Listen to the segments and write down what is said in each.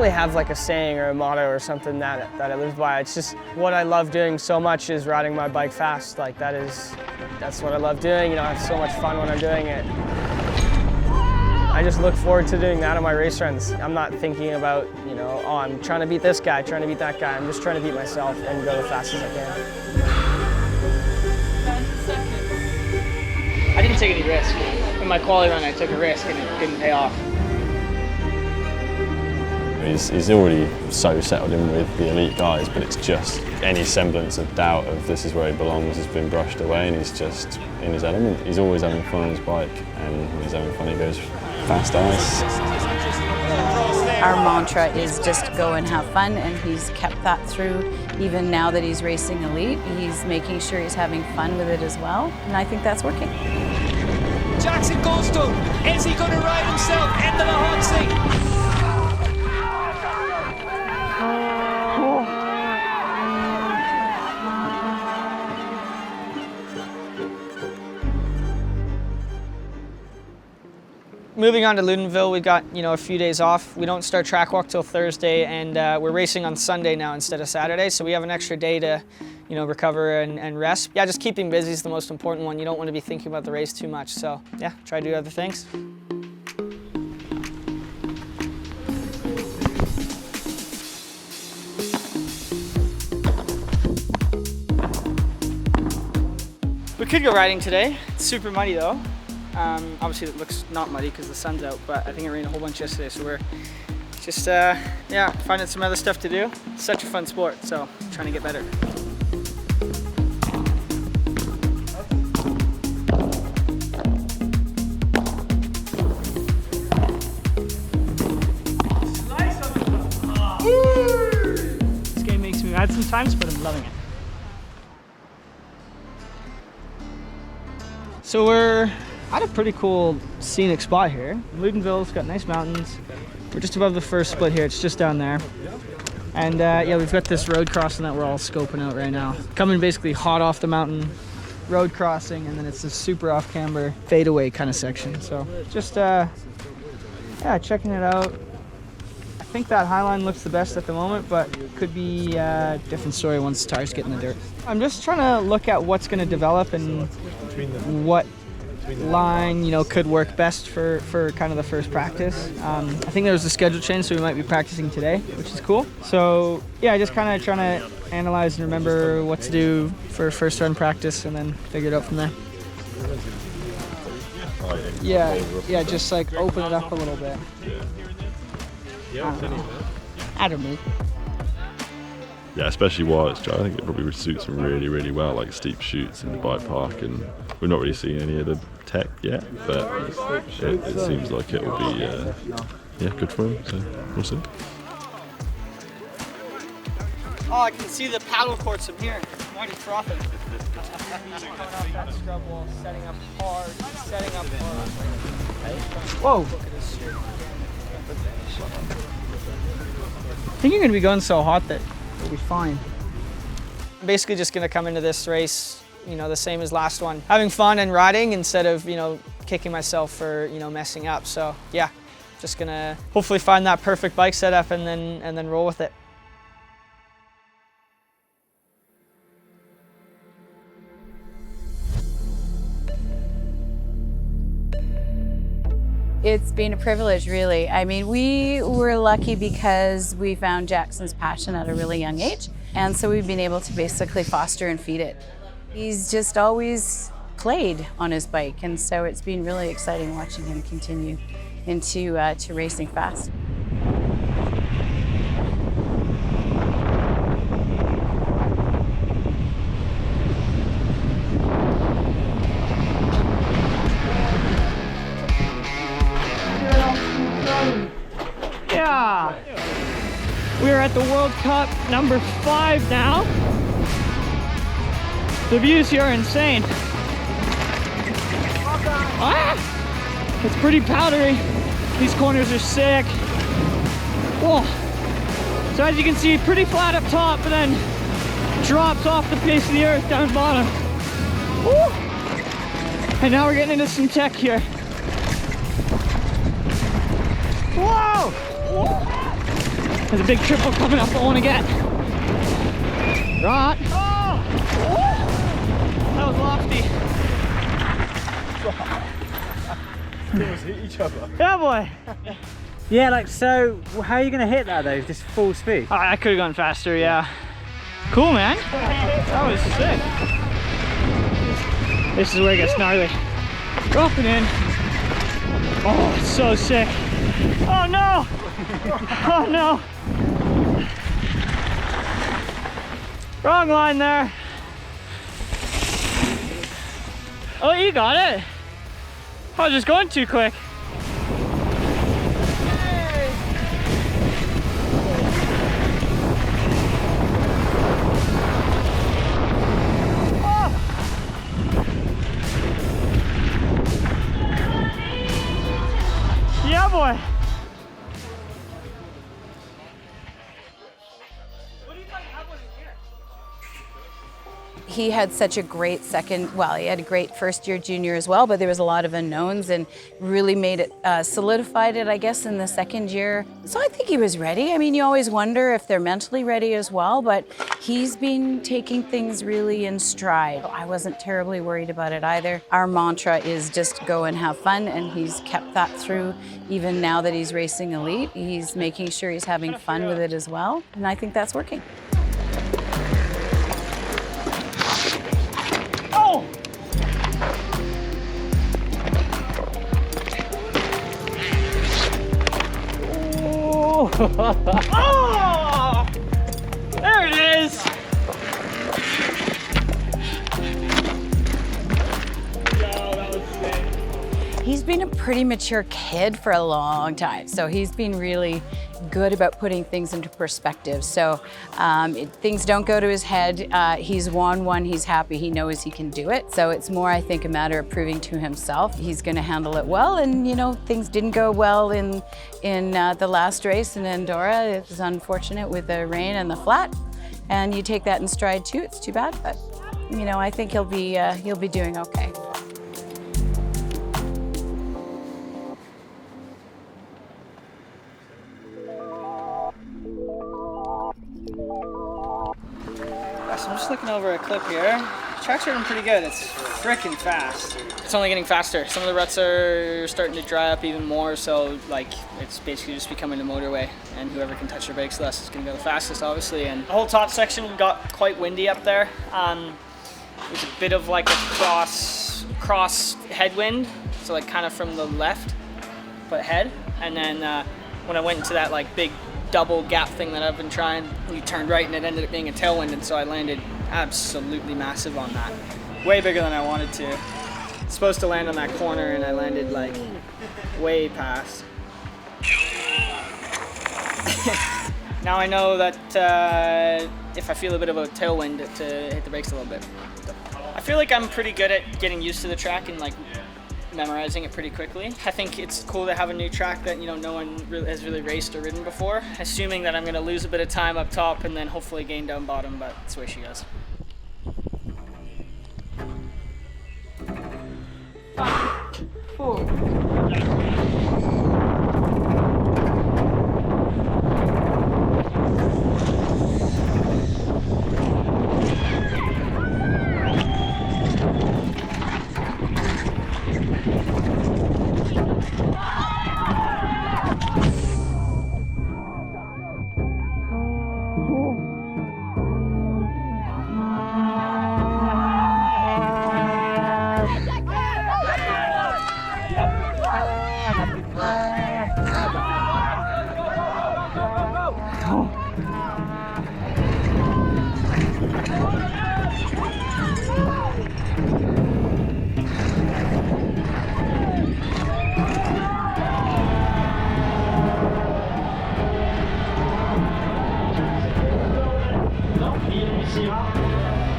really have like a saying or a motto or something that I live by. It's just what I love doing so much is riding my bike fast. Like that's what I love doing. You know, I have so much fun when I'm doing it. I just look forward to doing that on my race runs. I'm not thinking about, you know, oh, I'm trying to beat this guy, trying to beat that guy. I'm just trying to beat myself and go the fastest I can. I didn't take any risk. In my quali run, I took a risk and it didn't pay off. He's already so settled in with the elite guys, but it's just any semblance of doubt of this is where he belongs has been brushed away, and he's just in his element. He's always having fun on his bike, and when he's having fun he goes fast ice. Our mantra is just go and have fun, and he's kept that through. Even now that he's racing elite, he's making sure he's having fun with it as well, and I think that's working. Jackson Goldstone, is he going to ride himself into the hot seat? Moving on to Lenville, we've got, you know, a few days off. We don't start track walk till Thursday, and we're racing on Sunday now instead of Saturday, so we have an extra day to, you know, recover and rest. Yeah, just keeping busy is the most important one. You don't want to be thinking about the race too much, so yeah, try to do other things. We could go riding today. It's super muddy though. Obviously it looks not muddy because the sun's out, but I think it rained a whole bunch yesterday, so we're just yeah, finding some other stuff to do. It's such a fun sport, so trying to get better. This game makes me mad sometimes, but I'm loving it. So we're at a pretty cool scenic spot here. Lenville's got nice mountains. We're just above the first split here. It's just down there. And yeah, we've got this road crossing that we're all scoping out right now. Coming basically hot off the mountain, road crossing, and then it's this super off camber fadeaway kind of section. So just yeah, checking it out. I think that highline looks the best at the moment, but could be a different story once the tires get in the dirt. I'm just trying to look at what's going to develop and what line, you know, could work best for kind of the first practice. I think there was a schedule change, so we might be practicing today, which is cool. So yeah, just kind of trying to analyze and remember what to do for first run practice, and then figure it out from there. Yeah, just like open it up a little bit. I don't know. Yeah, especially while it's dry, I think it probably would suit him really, really well, like steep chutes in the bike park, and we've not really seen any of the tech yet, but it seems like it will be yeah, good for him, so we'll see. Oh, I can see the paddle courts from here. I'm already frothing. Coming off that scrub wall, setting up hard, setting up hard. Whoa! Look at this shit. I think you're going to be going so hot that it'll be fine. I'm basically just going to come into this race, you know, the same as last one. Having fun and riding instead of, you know, kicking myself for, you know, messing up. So yeah, just going to hopefully find that perfect bike setup and then roll with it. It's been a privilege, really. I mean, we were lucky because we found Jackson's passion at a really young age, and so we've been able to basically foster and feed it. He's just always played on his bike, and so it's been really exciting watching him continue into to racing fast. Yeah! We're at the World Cup number 5 now. The views here are insane. Ah! It's pretty powdery. These corners are sick. Whoa! So as you can see, pretty flat up top, but then drops off the face of the earth down bottom. Woo! And now we're getting into some tech here. Whoa! There's a big triple coming up I want to get. Right. Oh! That was lofty. Hit each other. Yeah, boy. Yeah, like, so how are you going to hit that though? Just full speed? I could have gone faster, yeah. Cool, man. That was sick. This is where it gets gnarly. Dropping in. Oh, it's so sick. Oh no! Oh no! Wrong line there. Oh, you got it. I was just going too quick. Yeah, boy. He had such a great second, well, he had a great first year junior as well, but there was a lot of unknowns and really made it, solidified it, I guess, in the second year. So I think he was ready. I mean, you always wonder if they're mentally ready as well, but he's been taking things really in stride. I wasn't terribly worried about it either. Our mantra is just go and have fun, and he's kept that through. Even now that he's racing elite, he's making sure he's having fun with it as well, and I think that's working. Oh! There it is! He's been a pretty mature kid for a long time, so he's been really good about putting things into perspective. So things don't go to his head. He's won one, he's happy, he knows he can do it. So it's more, I think, a matter of proving to himself he's going to handle it well. And you know, things didn't go well in the last race in Andorra. It was unfortunate with the rain and the flat, and you take that in stride too. It's too bad, but you know, I think he'll be doing okay. So I'm just looking over a clip here. The track's running pretty good. It's freaking fast. It's only getting faster. Some of the ruts are starting to dry up even more, so like it's basically just becoming a motorway, and whoever can touch their brakes less is going to go the fastest, obviously. And the whole top section got quite windy up there. It was a bit of like a cross headwind, so like kind of from the left, but head. And then when I went into that like big double gap thing that I've been trying, we turned right and it ended up being a tailwind, and so I landed absolutely massive on that. Way bigger than I wanted to. It's supposed to land on that corner and I landed like way past. Now I know that if I feel a bit of a tailwind to hit the brakes a little bit. I feel like I'm pretty good at getting used to the track and like memorizing it pretty quickly. I think it's cool to have a new track that, you know, no one has really raced or ridden before, assuming that I'm going to lose a bit of time up top and then hopefully gain down bottom, but that's the way she goes. 5, 4.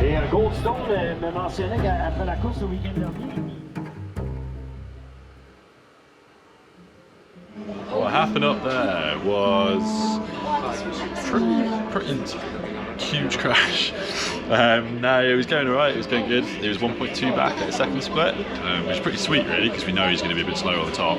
Et Goldstone me mentionnait qu'après la course au week-end dernier. What happened up there was pretty huge crash. No, it was going alright, it was going good. It was 1.2 back at the second split, which is pretty sweet really, because we know he's going to be a bit slower on the top.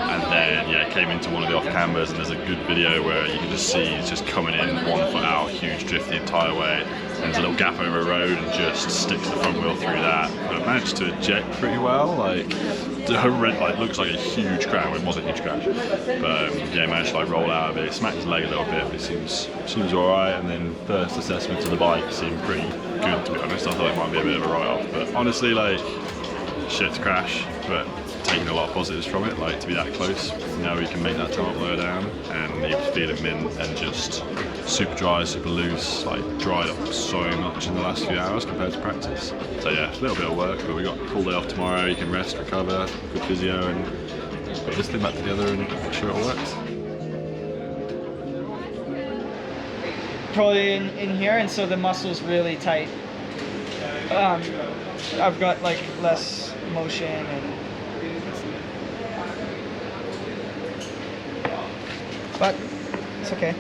and then yeah, came into one of the off cambers, and there's a good video where you can just see he's just coming in 1 foot out, huge drift the entire way. And there's a little gap over a road and just sticks the front wheel through that. But managed to eject pretty well. Like looks like a huge crash. Well, it was a huge crash, but yeah, managed to like roll out of it. Smacked his leg a little bit, but it seems all right. And then first assessment of the bike seemed pretty good, to be honest. I thought it might be a bit of a write-off, but honestly, like shit to crash, but taking a lot of positives from it, like to be that close. Now we can make that top lower down, and you can feel it mint and just super dry, super loose, like dried up so much in the last few hours compared to practice. So yeah, a little bit of work, but we got a full day off tomorrow. You can rest, recover, good physio, and put this thing back together and make sure it all works. Probably in here, and so the muscle's really tight. I've got like less motion, and but it's okay.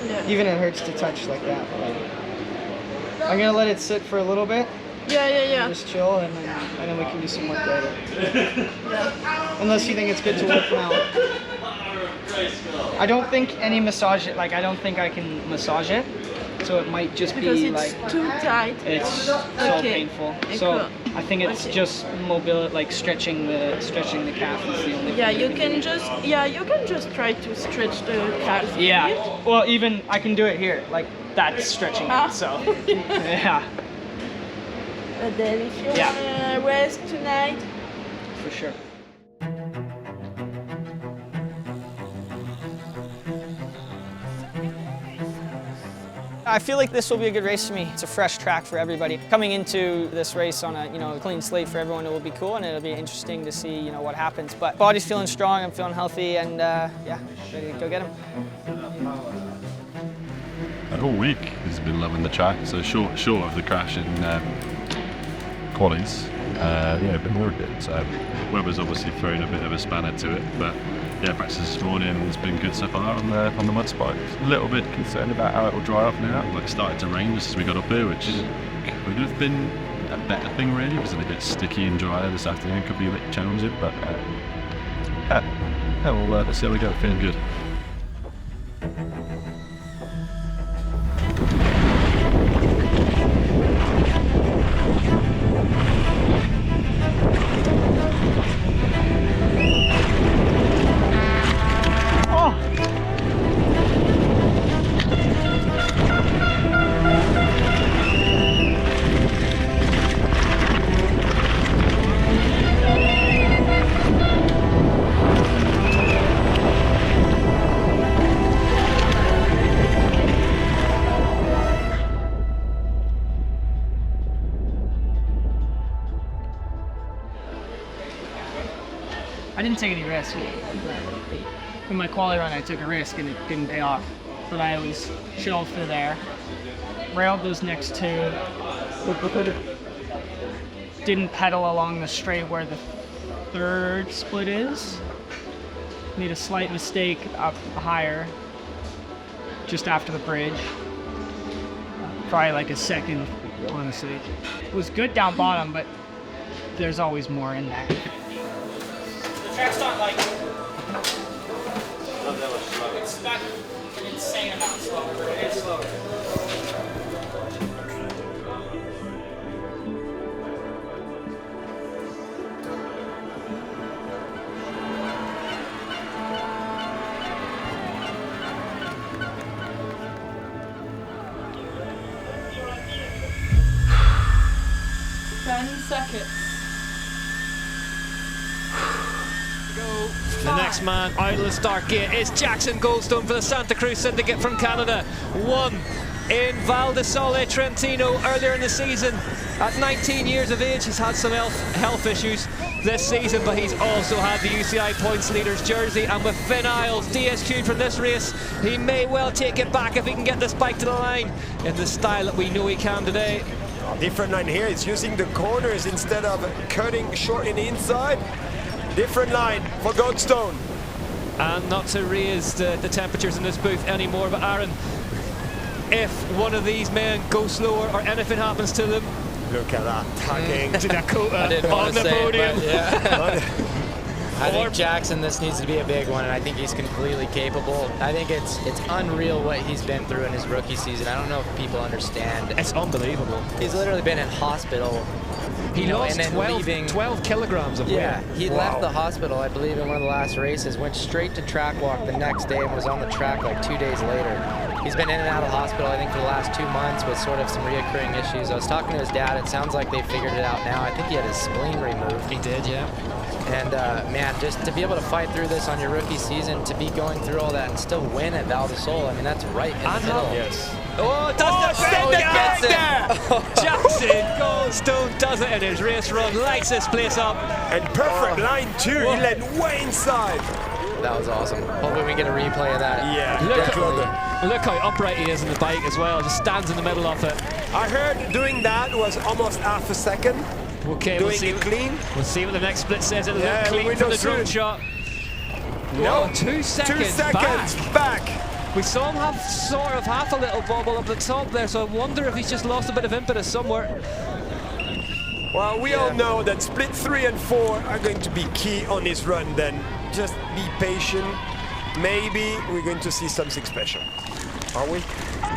Yeah. Even it hurts to touch like that. I'm gonna let it sit for a little bit. Yeah. Just chill, and then we can do some work later. Unless you think it's good to work now. I don't think any massage it. Like I don't think I can massage it. So it might just Because be it's like too tight. it's so painful. So I think it's just mobility, like stretching the calf is the only. Yeah, you can just try to stretch the calf. Yeah. Well, even I can do it here. Like that's stretching it. So yeah. But then if you Yeah. wanna rest tonight, For sure. I feel like this will be a good race for me. It's a fresh track for everybody. Coming into this race on a clean slate for everyone, it will be cool, and it'll be interesting to see what happens. But body's feeling strong, I'm feeling healthy, and yeah, ready to go get him. All week he's been loving the track, so short of the crash in qualies, yeah, been more good. So weather's obviously thrown a bit of a spanner to it, but yeah, practice this morning has been good so far on the mud spikes. A little bit concerned about how it will dry up now. Like it started to rain just as we got up here, which could have been a better thing really. It was a bit sticky and dry this afternoon, could be a bit challenging, but yeah, well, let's see how we go. Feeling good. I didn't take any risk. In my quali run, I took a risk and it didn't pay off. But I always shelled through there, railed those next two, didn't pedal along the straight where the third split is. Made a slight mistake up higher, just after the bridge. Probably like a second, honestly. It was good down bottom, but there's always more in there. The track's not like... It's not an insane amount slower, but it is slower. The next man out of the start gate is Jackson Goldstone for the Santa Cruz Syndicate from Canada. Won in Val di Sole Trentino earlier in the season. At 19 years of age, he's had some health issues this season, but he's also had the UCI points leaders jersey, and with Finn Isles DSQ'd from this race, he may well take it back if he can get this bike to the line in the style that we know he can today. Different line here, it's using the corners instead of cutting short in the inside. Different line for Goldstone. And not to raise the temperatures in this booth anymore, but Aaron, if one of these men goes slower or anything happens to them, look at that, tagging to Dakota on the podium. I think Jackson, this needs to be a big one, and I think he's completely capable. I think it's unreal what he's been through in his rookie season. I don't know if people understand. It's unbelievable. He's literally been in hospital. He lost and then 12 kilograms of weight. Yeah, he left the hospital, I believe, in one of the last races, went straight to track walk the next day and was on the track like 2 days later. He's been in and out of hospital, I think, for the last 2 months with sort of some reoccurring issues. I was talking to his dad. It sounds like they figured it out now. I think he had his spleen removed. He did, yeah. And man, just to be able to fight through this on your rookie season, to be going through all that and still win at Val d'Isole, I mean, that's right in the middle. Yes. Oh, does Jackson Goldstone does it in his race run, lights this place up. And perfect line too, he led way inside. That was awesome. Hopefully we get a replay of that. Yeah, look how upright he is in the bike as well, just stands in the middle of it. I heard doing that was almost half a second. Okay, doing it clean. We'll see what the next split says. It'll look clean from the drone shot. No, Whoa, 2 seconds, 2 seconds back. We saw him have sort of half a little bobble up the top there, so I wonder if he's just lost a bit of impetus somewhere. Well, we all know that split 3 and 4 are going to be key on his run, then just be patient. Maybe we're going to see something special. Are we?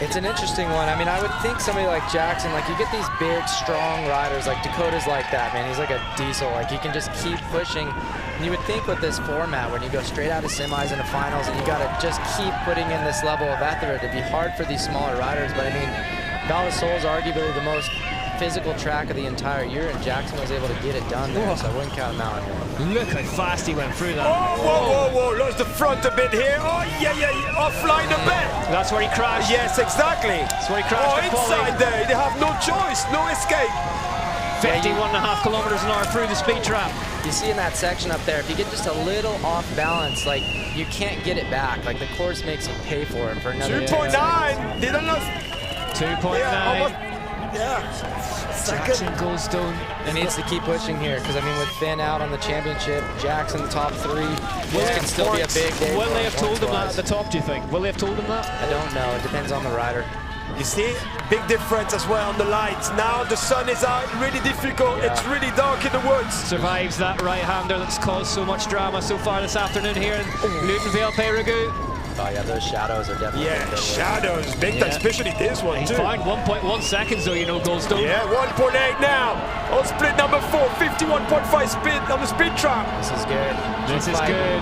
It's an interesting one. I mean, I would think somebody like Jackson, like you get these big, strong riders, like Dakota's like that, man. He's like a diesel, like he can just keep pushing. And you would think with this format, when you go straight out of semis into finals and you gotta just keep putting in this level of effort, it'd be hard for these smaller riders. But I mean, Val d'Isole is arguably the most physical track of the entire year, and Jackson was able to get it done there, so I wouldn't count him out. Look how fast he went through that. Oh, whoa, lost the front a bit here. Oh, yeah, offline a bit. That's where he crashed. Yes, exactly. That's where he crashed. Oh, inside there, they have no choice, no escape. 51.5 kilometers an hour through the speed trap. You see in that section up there, if you get just a little off balance, like you can't get it back. Like the course makes you pay for it for another 2.9. Didn't lose. 2.9. Yeah. Jackson Goldstone. He needs to keep pushing here because I mean, with Finn out on the championship, Jackson the top 3, this can still be a big day. Will they have told him that at the top? Do you think? Will they have told him that? I don't know. It depends on the rider. You see, big difference as well on the lights. Now the sun is out, really difficult. Yeah. It's really dark in the woods. Survives that right-hander that's caused so much drama so far this afternoon here in Lutonville, Peyragout. Oh yeah, those shadows are definitely shadows, big time, especially this one he too. He found 1.1 seconds though, you know, Goldstone. Yeah, 1.8 now. On split number 4, 51.5 speed on the speed trap. This is good. This is good.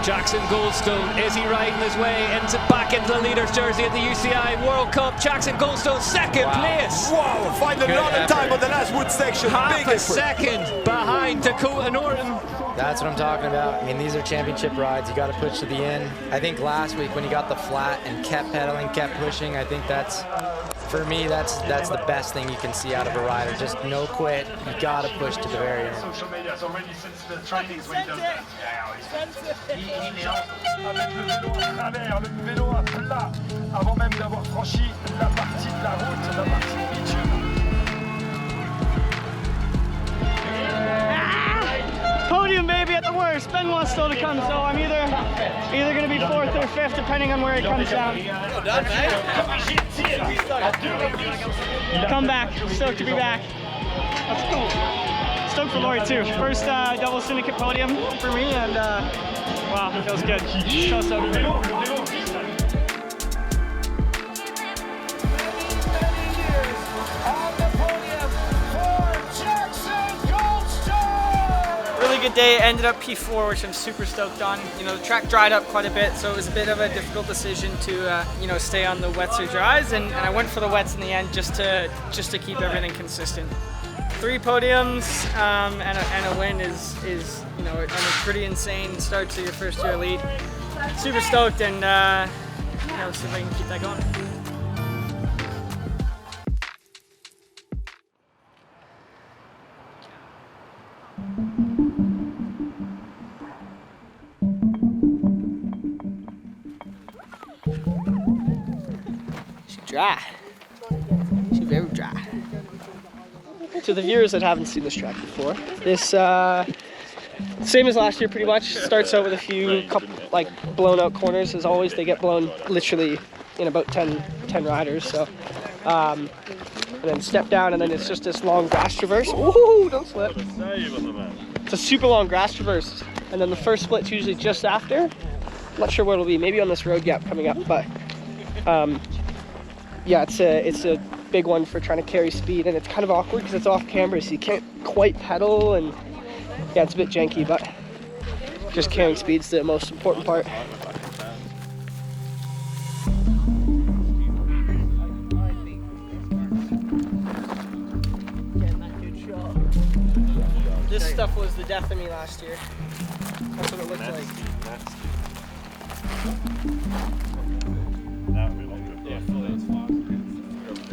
Jackson Goldstone, is he riding his way back into the leader's jersey at the UCI World Cup? Jackson Goldstone, second place. Wow, finally a lot of time on the last wood section. Half a second behind Dakota Norton. That's what I'm talking about. I mean, these are championship rides. You got to push to the end. I think last week when he got the flat and kept pedaling, kept pushing, I think that's, for me, that's the best thing you can see out of a rider. Just no quit. You got to push to the very end. Social media, so already since the trainings when he does that. Le vélo à plat, avant même d'avoir franchi la partie de la route, la partie bitume. Podium, baby, at the worst. Ben wants still to come, so I'm either going to be 4th or 5th, depending on where it comes down. Come back. Stoked to be back. That's cool. Stoked for Lori too. First double syndicate podium for me, and wow, feels good. So stoked. Really good day. Ended up P4, which I'm super stoked on. You know, the track dried up quite a bit, so it was a bit of a difficult decision to you know, stay on the wets or dries, and I went for the wets in the end just to keep everything consistent. 3 podiums and a win is you know, a pretty insane start to your first year lead. Super stoked, and you know, see if I can keep that going. Dry. She's very dry. To the viewers that haven't seen this track before, this same as last year pretty much. Starts out with a few like blown out corners. As always, they get blown literally in about 10 riders. So and then step down, and then it's just this long grass traverse. Ooh, don't slip. It's a super long grass traverse. and then the first split's usually just after. I'm not sure what it'll be, maybe on this road gap coming up, but yeah, it's a big one for trying to carry speed, and it's kind of awkward because it's off camber, so you can't quite pedal, and yeah, it's a bit janky, but just carrying speed's the most important part. This stuff was the death of me last year. That's what it looked like.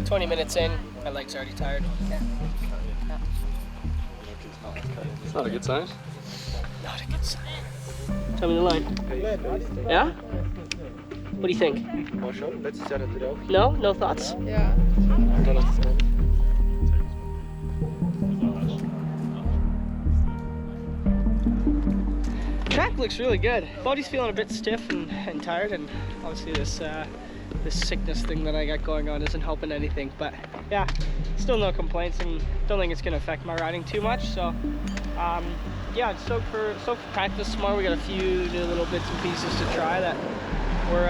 20 minutes in, my leg's already tired. Yeah. It's not a good sign. Not a good sign. Tell me the line. Yeah? What do you think? No? No thoughts? Yeah. Track looks really good. Body's feeling a bit stiff and tired, and obviously this sickness thing that I got going on isn't helping anything, but yeah, still no complaints, and don't think it's going to affect my riding too much. So yeah, stoked for practice tomorrow. We got a few new little bits and pieces to try that we're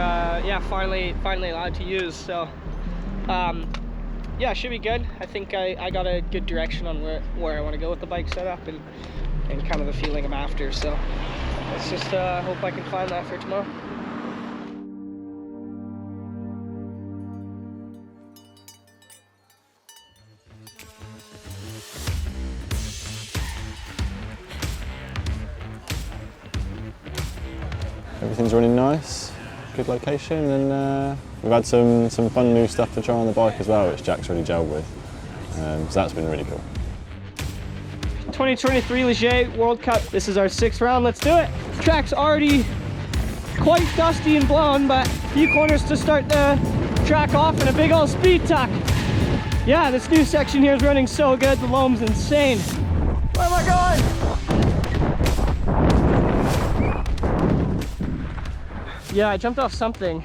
yeah, finally allowed to use. So yeah, should be good. I think I got a good direction on where I want to go with the bike setup and kind of the feeling I'm after. So let's just hope I can find that for tomorrow. Everything's running nice, good location, and we've had some fun new stuff to try on the bike as well, which Jack's already gelled with, so that's been really cool. 2023 Leger World Cup, this is our 6th round, let's do it! Track's already quite dusty and blown, but a few corners to start the track off and a big old speed tuck. Yeah, this new section here is running so good, the loam's insane. Where am I going? Yeah, I jumped off something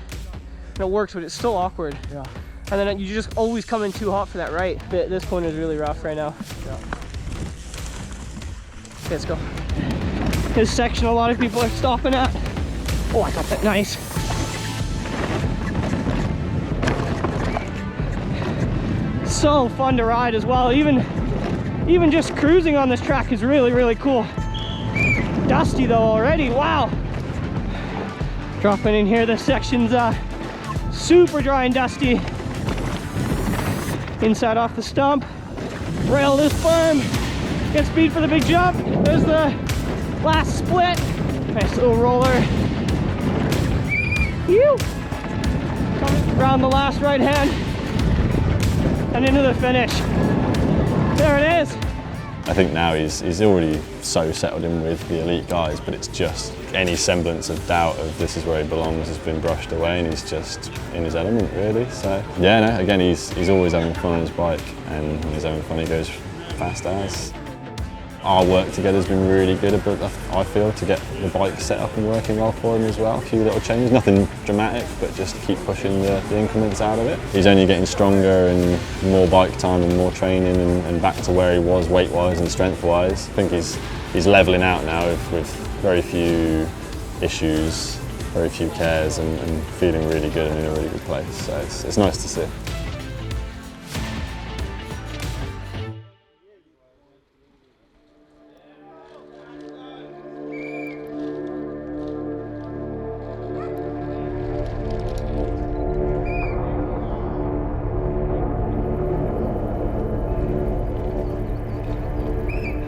and it works, but it's still awkward. Yeah. And then you just always come in too hot for that right. This corner is really rough right now. Yeah. Okay, let's go. This section a lot of people are stopping at. Oh, I got that nice. So fun to ride as well. Even just cruising on this track is really, really cool. Dusty though already, wow. Dropping in here, this section's super dry and dusty. Inside off the stump, rail this firm, get speed for the big jump. There's the last split, nice little roller. Whew. Coming around the last right hand and into the finish. There it is. I think now he's already so settled in with the elite guys, but it's just any semblance of doubt of this is where he belongs has been brushed away, and he's just in his element really. So yeah, no, again he's always having fun on his bike, and when he's having fun he goes fast as. Our work together has been really good, but I feel, to get the bike set up and working well for him as well. A few little changes, nothing dramatic, but just keep pushing the increments out of it. He's only getting stronger and more bike time and more training and back to where he was weight-wise and strength-wise. I think he's levelling out now with very few issues, very few cares, and feeling really good and in a really good place. So it's nice to see.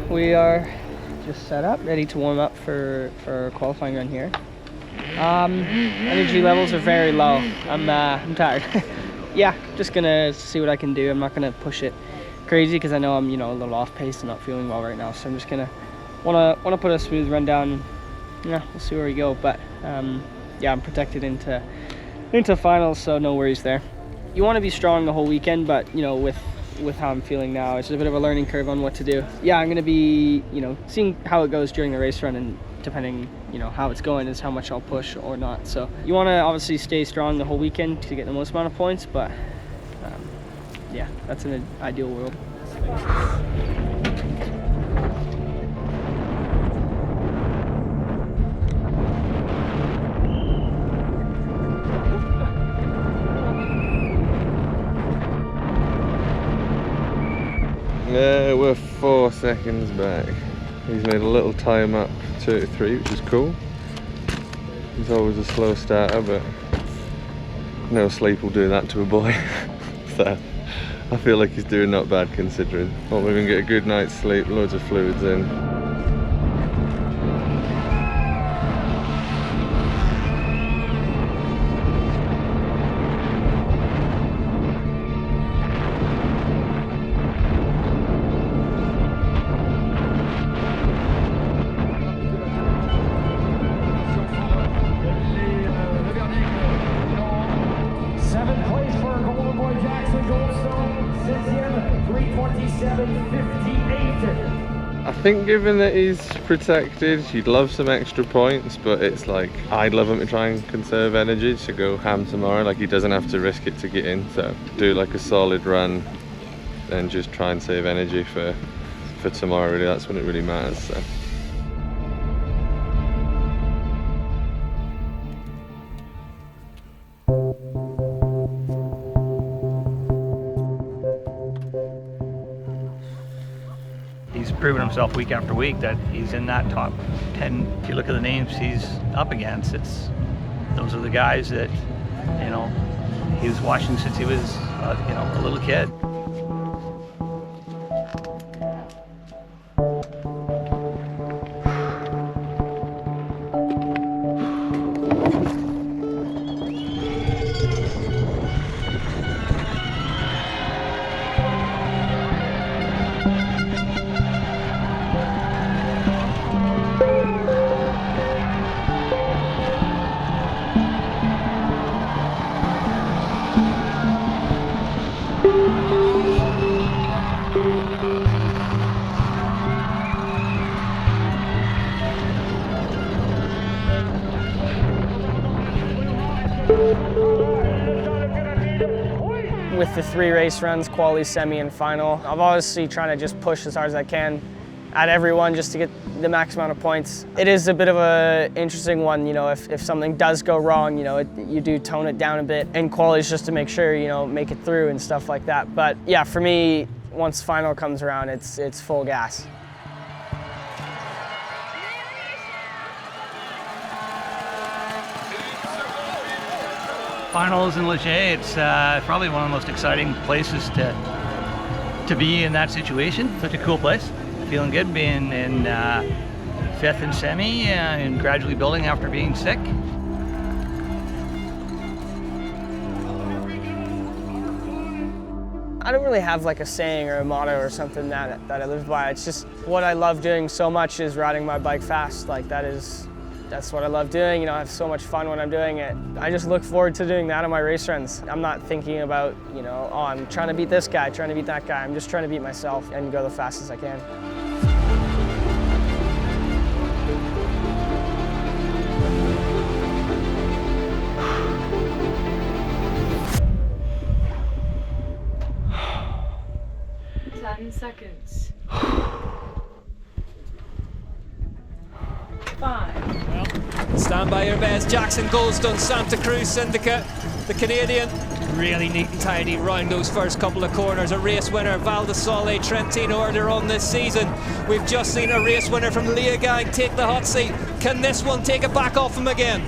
We are just set up, ready to warm up for our qualifying run here. Energy levels are very low. I'm tired. Yeah, just gonna see what I can do. I'm not gonna push it crazy because I know I'm a little off pace and not feeling well right now. So I'm just gonna wanna put a smooth run down. Yeah, we'll see where we go. But yeah, I'm protected into finals, so no worries there. You want to be strong the whole weekend, but with how I'm feeling now, it's a bit of a learning curve on what to do. Yeah, I'm gonna be seeing how it goes during the race run, and depending how it's going is how much I'll push or not. So you want to obviously stay strong the whole weekend to get the most amount of points, but yeah, that's an ideal world. Yeah, we're 4 seconds back. He's made a little time up 2:03, which is cool. He's always a slow starter, but no sleep will do that to a boy. So I feel like he's doing not bad considering. Hope we can get a good night's sleep, loads of fluids in. Seventh place for Golden Boy Jackson Goldstone, 6th 3:27.58. I think given that he's protected, you'd love some extra points, but it's like, I'd love him to try and conserve energy to go ham tomorrow. Like, he doesn't have to risk it to get in, so do like a solid run and just try and save energy for tomorrow. Really, that's when it really matters. So. He's proven himself week after week that he's in that top 10. If you look at the names he's up against, those are the guys that, you know, he was watching since he was, you know, a little kid. With the 3 race runs, quali, semi, and final, I'm obviously trying to just push as hard as I can at everyone just to get the max amount of points. It is a bit of an interesting one, you know, if something does go wrong, you know, you do tone it down a bit. And quali is just to make sure, you know, make it through and stuff like that. But yeah, for me, once final comes around, it's full gas. Finals in Leger, it's probably one of the most exciting places to be in that situation. Such a cool place. Feeling good being in 5th in semi and gradually building after being sick. I don't really have like a saying or a motto or something that I live by. It's just what I love doing so much is riding my bike fast. Like that's what I love doing. You know, I have so much fun when I'm doing it. I just look forward to doing that on my race runs. I'm not thinking about, you know, oh, I'm trying to beat this guy, trying to beat that guy. I'm just trying to beat myself and go the fastest I can. Seconds. 5. Stand by your best. Jackson Goldstone, Santa Cruz Syndicate. The Canadian, really neat and tidy round those first couple of corners. A race winner, Val di Sole, Trentino earlier on this season. We've just seen a race winner from Leogang take the hot seat. Can this one take it back off him again?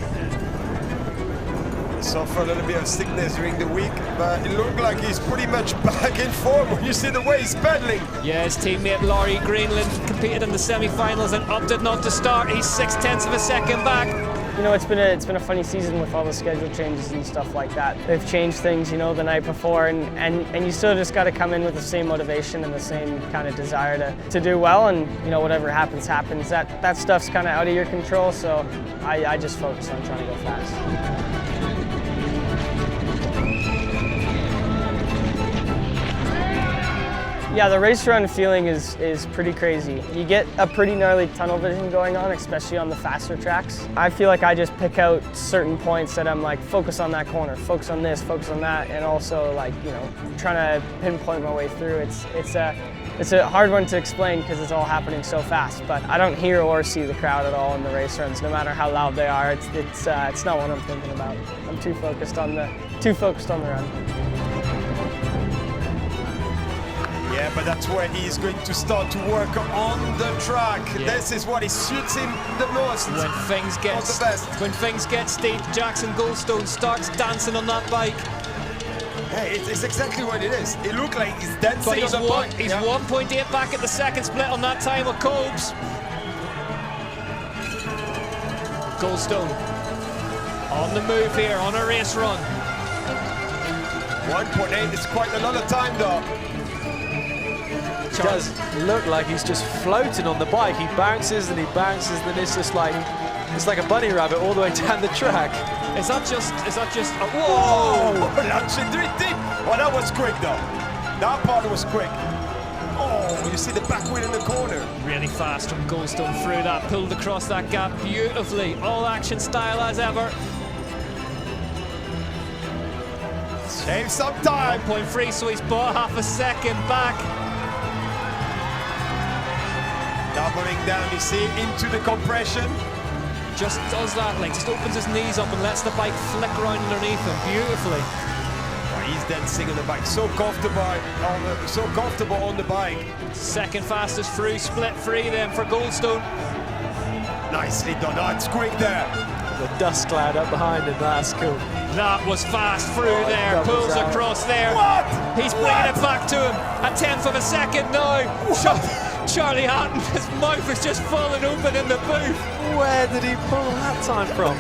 Suffer a little bit of sickness during the week, but it looked like he's pretty much back in form when you see the way he's pedaling. Yeah, his teammate Laurie Greenland competed in the semi-finals and opted not to start. He's 0.6 of a second back. You know, it's been a funny season with all the schedule changes and stuff like that. They've changed things, you know, the night before, and you still just got to come in with the same motivation and the same kind of desire to do well, and you know, whatever happens, happens. That stuff's kind of out of your control, so I just focus on trying to go fast. Yeah, the race run feeling is pretty crazy. You get a pretty gnarly tunnel vision going on, especially on the faster tracks. I feel like I just pick out certain points that I'm like, focus on that corner, focus on this, focus on that, and also like, you know, trying to pinpoint my way through. It's a hard one to explain because it's all happening so fast, but I don't hear or see the crowd at all in the race runs, no matter how loud they are. It's not what I'm thinking about. I'm too focused on the run. Yep, but that's where he's going to start to work on the track. Yeah. This is what he suits him the most. When things get Not the best. When things get steep, Jackson Goldstone starts dancing on that bike. Hey, it's exactly what it is. It looked like he's dancing But he's on the bike. He's 1.8 back at the second split on that time of Cobes. Goldstone on the move here, on a race run. 1.8 is quite a lot of time though. It does look like he's just floating on the bike. He bounces and then it's just like, it's like a bunny rabbit all the way down the track. Is that just whoa! Well, that was quick though. That part was quick. Oh, you see the back wheel in the corner. Really fast from Goldstone through that, pulled across that gap beautifully. All action style as ever. Save some time. 1.3, so he's bought half a second back. Doubling down, you see, into the compression. Just does that, like, just opens his knees up and lets the bike flick around underneath him beautifully. Oh, he's dancing on the bike, so comfortable on the bike. Second fastest through, split free then for Goldstone. Nicely done. Oh, it's quick there. The dust cloud up behind him, that's cool. That was fast through there, pulls across there. What? He's bringing it back to him. A tenth of a second now. Charlie Hatton, his mouth was just falling open in the booth. Where did he pull that time from?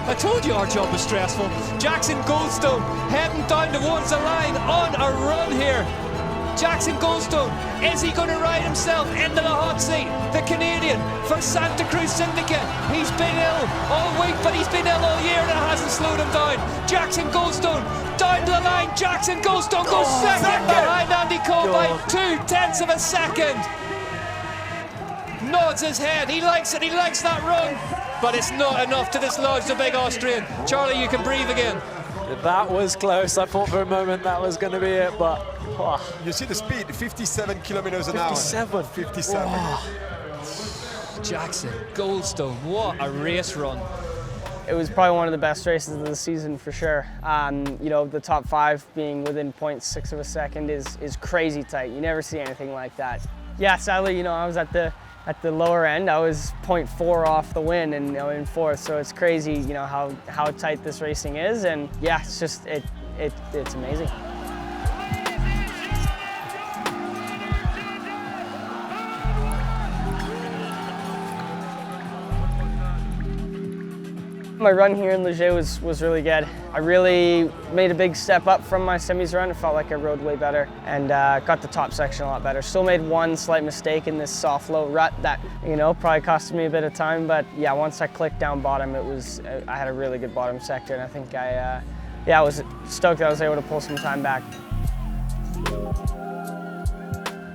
I told you our job was stressful. Jackson Goldstone heading down towards the line on a run here. Jackson Goldstone, is he going to ride himself into the hot seat? The Canadian for Santa Cruz Syndicate. He's been ill all week, but he's been ill all year and it hasn't slowed him down. Jackson Goldstone down to the line. Jackson Goldstone goes second behind Andy Cole by 0.2 of a second. Nods his head, he likes it, he likes that run, but it's not enough to dislodge the big Austrian. Charlie, you can breathe again. That was close. I thought for a moment that was going to be it, but... Oh. You see the speed, 57 kilometers an hour. 57. Oh. Jackson Goldstone, what a race run. It was probably one of the best races of the season for sure. You know, the top 5 being within 0.6 of a second is crazy tight. You never see anything like that. Yeah, sadly, you know, I was at the lower end. I was 0.4 off the win and, you know, in 4th, so it's crazy, you know, how tight this racing is, and yeah, it's just it's amazing. My run here in Leger was really good. I really made a big step up from my semis run. It felt like I rode way better and got the top section a lot better. Still made one slight mistake in this soft low rut that, you know, probably costed me a bit of time, but yeah, once I clicked down bottom, I had a really good bottom sector, and I think I was stoked that I was able to pull some time back.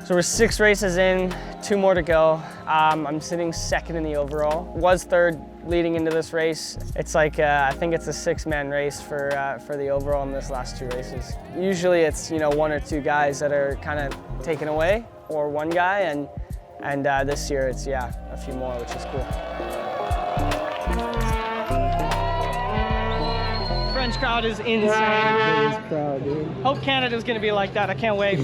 So we're 6 races in, 2 more to go. I'm sitting 2nd in the overall. Was 3rd leading into this race. It's like, I think it's a 6-man race for the overall in this last 2 races. Usually it's, you know, 1 or 2 guys that are kind of taken away, or 1 guy, and this year it's, yeah, a few more, which is cool. French crowd is insane. Biggest crowd, dude. Hope Canada's gonna be like that, I can't wait.